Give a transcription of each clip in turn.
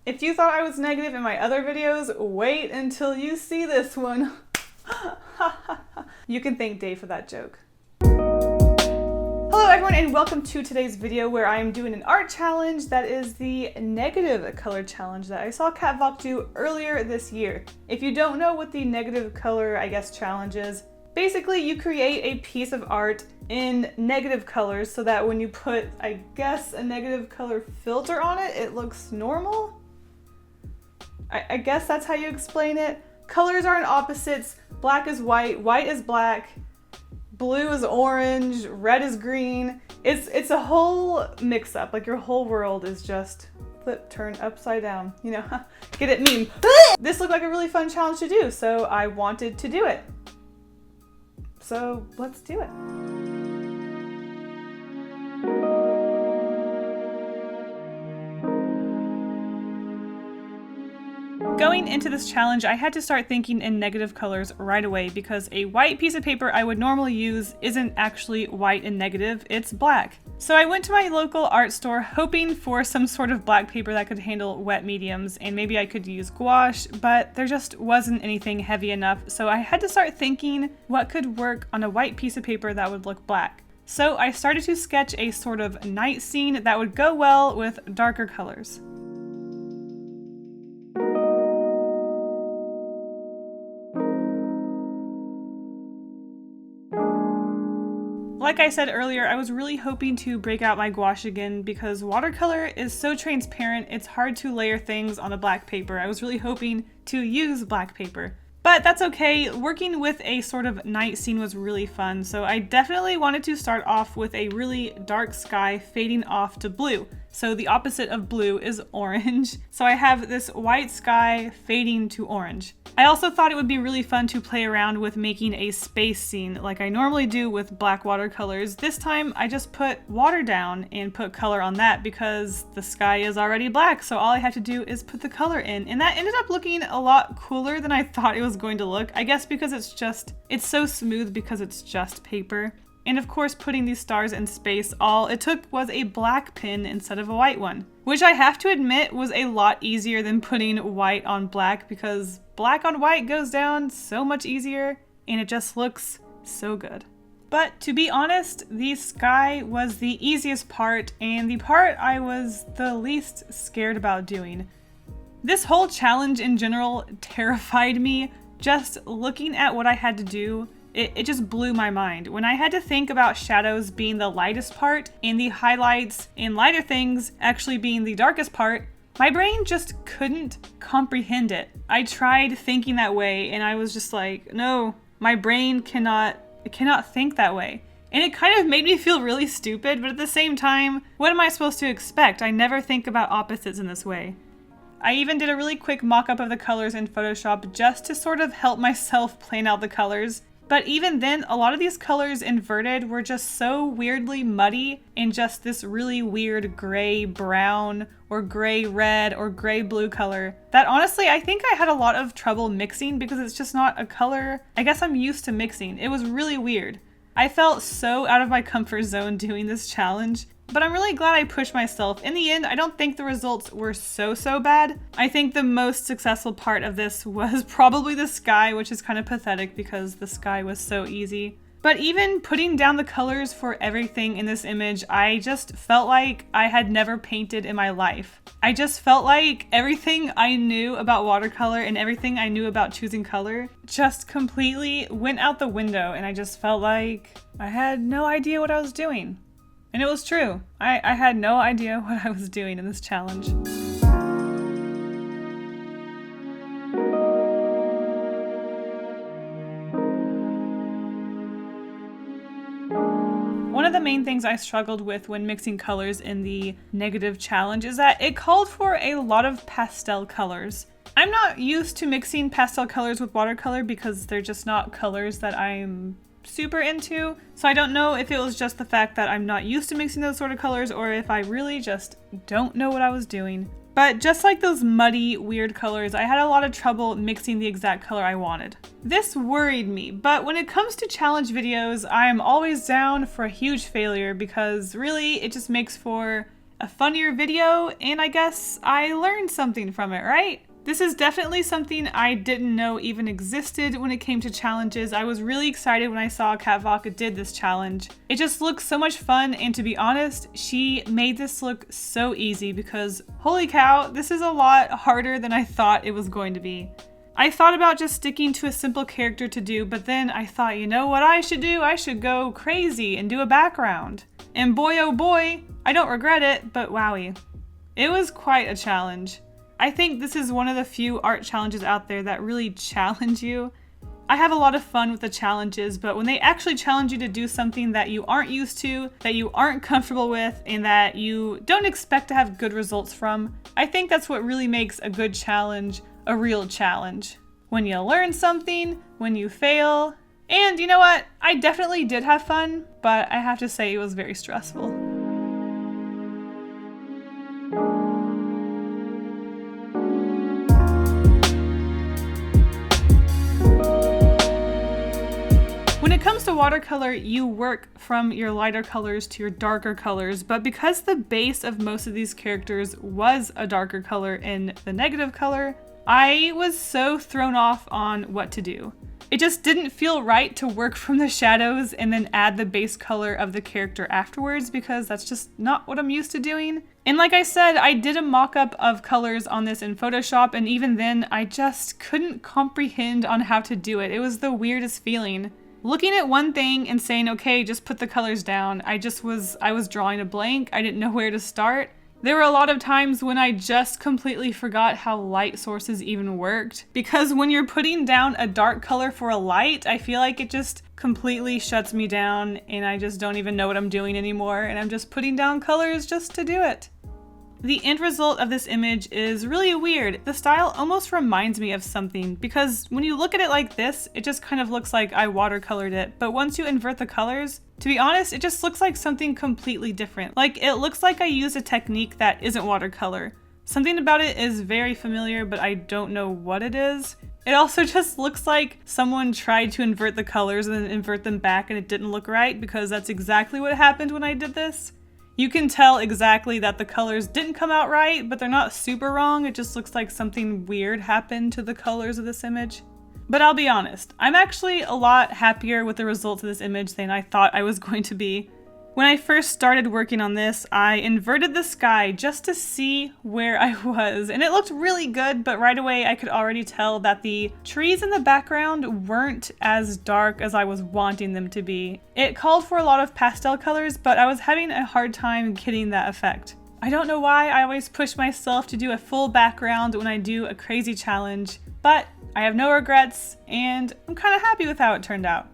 If you thought I was negative in my other videos, wait until you see this one. You can thank Dave for that joke. Hello everyone and welcome to today's video where I am doing an art challenge that is the negative color challenge that I saw Kattvalk do earlier this year. If you don't know what the negative color, challenge is, basically you create a piece of art in negative colors so that when you put, a negative color filter on it, it looks normal? I guess that's how you explain it. Colors are in opposites. Black is white, white is black, blue is orange, red is green. It's a whole mix-up. Like your whole world is just flip, turn upside down. You know, get it, meme. This looked like a really fun challenge to do, so I wanted to do it. So let's do it. Going into this challenge, I had to start thinking in negative colors right away because a white piece of paper I would normally use isn't actually white and negative, it's black. So I went to my local art store hoping for some sort of black paper that could handle wet mediums and maybe I could use gouache, but there just wasn't anything heavy enough. So I had to start thinking what could work on a white piece of paper that would look black. So I started to sketch a sort of night scene that would go well with darker colors. Like I said earlier, I was really hoping to break out my gouache again because watercolor is so transparent, it's hard to layer things on a black paper. I was really hoping to use black paper. But that's okay, working with a sort of night scene was really fun, so I definitely wanted to start off with a really dark sky fading off to blue. So the opposite of blue is orange. So I have this white sky fading to orange. I also thought it would be really fun to play around with making a space scene like I normally do with black watercolors. This time I just put water down and put color on that because the sky is already black, so all I have to do is put the color in, and that ended up looking a lot cooler than I thought it was going to look. I guess because it's so smooth because it's just paper. And of course, putting these stars in space, all it took was a black pen instead of a white one, which I have to admit was a lot easier than putting white on black because black on white goes down so much easier and it just looks so good. But to be honest, the sky was the easiest part and the part I was the least scared about doing. This whole challenge in general terrified me. Just looking at what I had to do, it just blew my mind. When I had to think about shadows being the lightest part and the highlights and lighter things actually being the darkest part, my brain just couldn't comprehend it. I tried thinking that way and I was just like, no, my brain cannot think that way. And it kind of made me feel really stupid, but at the same time, what am I supposed to expect? I never think about opposites in this way. I even did a really quick mock-up of the colors in Photoshop just to sort of help myself plan out the colors. But even then, a lot of these colors inverted were just so weirdly muddy and just this really weird gray brown or gray red or gray blue color that honestly I think I had a lot of trouble mixing because it's just not a color I guess I'm used to mixing. It was really weird. I felt so out of my comfort zone doing this challenge. But I'm really glad I pushed myself. In the end, I don't think the results were so bad. I think the most successful part of this was probably the sky, which is kind of pathetic because the sky was so easy. But even putting down the colors for everything in this image, I just felt like I had never painted in my life. I just felt like everything I knew about watercolor and everything I knew about choosing color just completely went out the window, and I just felt like I had no idea what I was doing. And it was true. I had no idea what I was doing in this challenge. One of the main things I struggled with when mixing colors in the negative challenge is that it called for a lot of pastel colors. I'm not used to mixing pastel colors with watercolor because they're just not colors that I'm super into, so I don't know if it was just the fact that I'm not used to mixing those sort of colors or if I really just don't know what I was doing. But just like those muddy, weird colors, I had a lot of trouble mixing the exact color I wanted. This worried me, but when it comes to challenge videos, I am always down for a huge failure because really it just makes for a funnier video, and I guess I learned something from it, right? This is definitely something I didn't know even existed when it came to challenges. I was really excited when I saw Kattvalk did this challenge. It just looks so much fun, and to be honest, she made this look so easy because holy cow, this is a lot harder than I thought it was going to be. I thought about just sticking to a simple character to do, but then I thought, you know what I should do? I should go crazy and do a background. And boy oh boy, I don't regret it, but wowie. It was quite a challenge. I think this is one of the few art challenges out there that really challenge you. I have a lot of fun with the challenges, but when they actually challenge you to do something that you aren't used to, that you aren't comfortable with, and that you don't expect to have good results from, I think that's what really makes a good challenge a real challenge. When you learn something, when you fail, and you know what? I definitely did have fun, but I have to say it was very stressful. When it comes to watercolor, you work from your lighter colors to your darker colors, but because the base of most of these characters was a darker color in the negative color, I was so thrown off on what to do. It just didn't feel right to work from the shadows and then add the base color of the character afterwards because that's just not what I'm used to doing. And like I said, I did a mock-up of colors on this in Photoshop, and even then I just couldn't comprehend on how to do it. It was the weirdest feeling. Looking at one thing and saying, okay, just put the colors down, I was drawing a blank. I didn't know where to start. There were a lot of times when I just completely forgot how light sources even worked. Because when you're putting down a dark color for a light, I feel like it just completely shuts me down and I just don't even know what I'm doing anymore, and I'm just putting down colors just to do it. The end result of this image is really weird. The style almost reminds me of something because when you look at it like this, it just kind of looks like I watercolored it. But once you invert the colors, to be honest, it just looks like something completely different. Like it looks like I used a technique that isn't watercolor. Something about it is very familiar, but I don't know what it is. It also just looks like someone tried to invert the colors and then invert them back and it didn't look right because that's exactly what happened when I did this. You can tell exactly that the colors didn't come out right, but they're not super wrong. It just looks like something weird happened to the colors of this image. But I'll be honest, I'm actually a lot happier with the results of this image than I thought I was going to be. When I first started working on this, I inverted the sky just to see where I was, and it looked really good, but right away I could already tell that the trees in the background weren't as dark as I was wanting them to be. It called for a lot of pastel colors, but I was having a hard time getting that effect. I don't know why I always push myself to do a full background when I do a crazy challenge, but I have no regrets, and I'm kind of happy with how it turned out.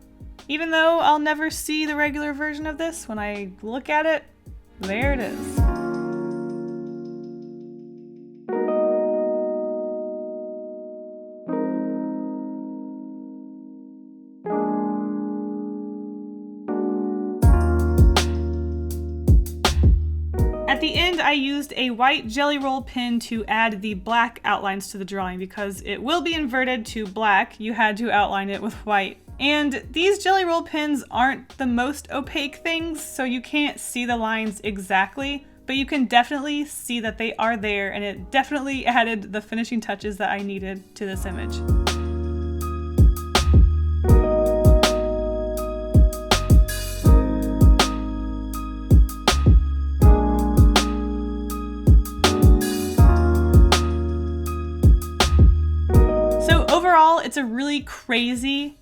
Even though I'll never see the regular version of this, when I look at it, there it is. At the end, I used a white jelly roll pen to add the black outlines to the drawing because it will be inverted to black. You had to outline it with white. And these jelly roll pens aren't the most opaque things, so you can't see the lines exactly, but you can definitely see that they are there, and it definitely added the finishing touches that I needed to this image. So overall, it's a really crazy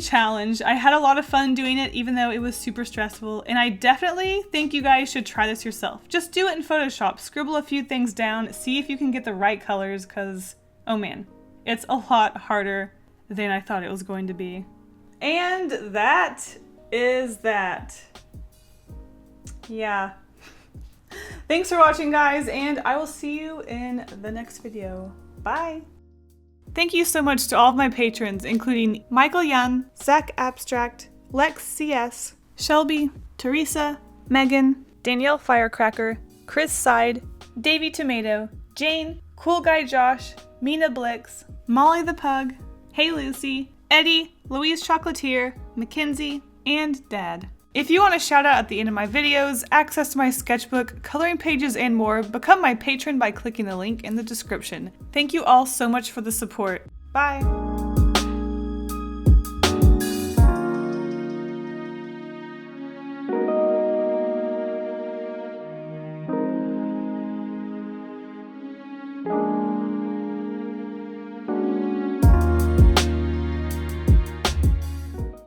challenge. I had a lot of fun doing it even though it was super stressful, and I definitely think you guys should try this yourself. Just do it in Photoshop, scribble a few things down, see if you can get the right colors, because oh man, it's a lot harder than I thought it was going to be. And that is that. Yeah. Thanks for watching, guys, and I will see you in the next video. Bye! Thank you so much to all of my patrons, including Michael Yun, Zach Abstract, Lex CS, Shelby, Teresa, Megan, Danielle Firecracker, Chris Side, Davey Tomato, Jane, Cool Guy Josh, Mina Blix, Molly the Pug, Hey Lucy, Eddie, Louise Chocolatier, Mackenzie, and Dad. If you want a shout out at the end of my videos, access to my sketchbook, coloring pages, and more, become my patron by clicking the link in the description. Thank you all so much for the support. Bye!